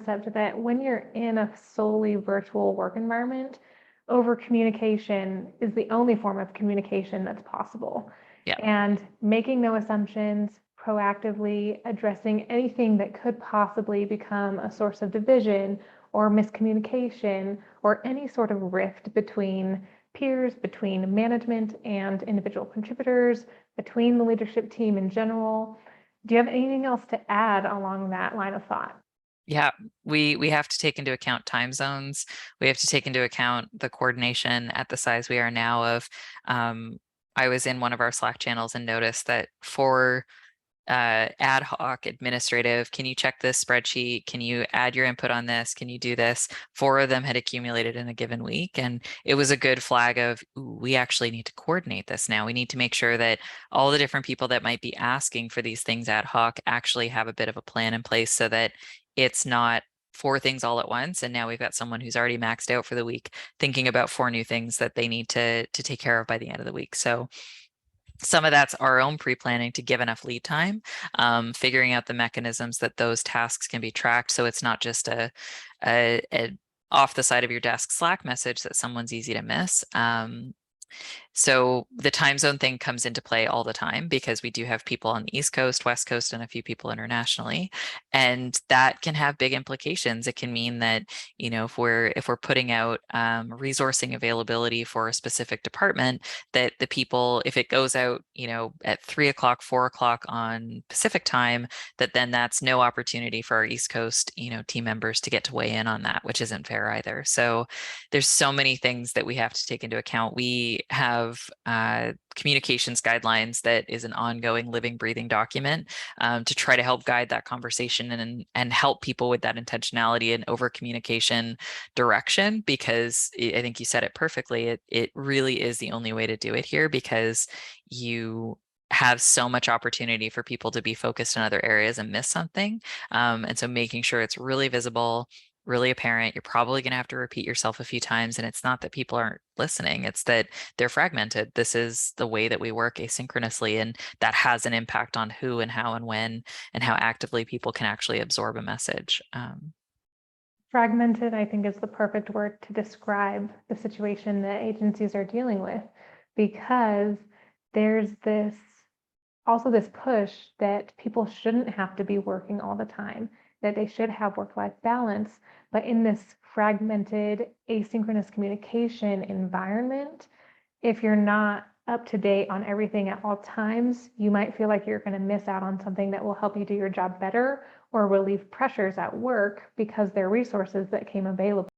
concept that when you're in a solely virtual work environment, over-communication is the only form of communication that's possible. Yeah. And making no assumptions, proactively addressing anything that could possibly become a source of division or miscommunication or any sort of rift between peers, between management and individual contributors, between the leadership team in general. Do you have anything else to add along that line of thought? Yeah, we have to take into account time zones. We have to take into account the coordination at the size we are now of, I was in one of our Slack channels and noticed that for ad hoc administrative, can you check this spreadsheet? Can you add your input on this? Can you do this? 4 of them had accumulated in a given week. And it was a good flag of, ooh, we actually need to coordinate this now. We need to make sure that all the different people that might be asking for these things ad hoc actually have a bit of a plan in place so that it's not 4 things all at once. And now we've got someone who's already maxed out for the week, thinking about 4 new things that they need to take care of by the end of the week. So some of that's our own pre-planning to give enough lead time, figuring out the mechanisms that those tasks can be tracked. So it's not just a off the side of your desk Slack message that someone's easy to miss. So the time zone thing comes into play all the time because we do have people on the East Coast, West Coast, and a few people internationally. And that can have big implications. It can mean that, you know, if we're putting out resourcing availability for a specific department, that the people, if it goes out, you know, at 3 o'clock, 4 o'clock on Pacific time, that then that's no opportunity for our East Coast, you know, team members to get to weigh in on that, which isn't fair either. So there's so many things that we have to take into account. We have communications guidelines that is an ongoing living, breathing document to try to help guide that conversation and help people with that intentionality and over communication direction, because I think you said it perfectly. It really is the only way to do it here, because you have so much opportunity for people to be focused in other areas and miss something. And so making sure it's really visible, really apparent. You're probably going to have to repeat yourself a few times. And it's not that people aren't listening, it's that they're fragmented. This is the way that we work asynchronously, and that has an impact on who and how and when and how actively people can actually absorb a message. Fragmented, I think, is the perfect word to describe the situation that agencies are dealing with, because there's this push that people shouldn't have to be working all the time, that they should have work-life balance. But in this fragmented asynchronous communication environment, if you're not up to date on everything at all times, you might feel like you're going to miss out on something that will help you do your job better or relieve pressures at work because there are resources that came available.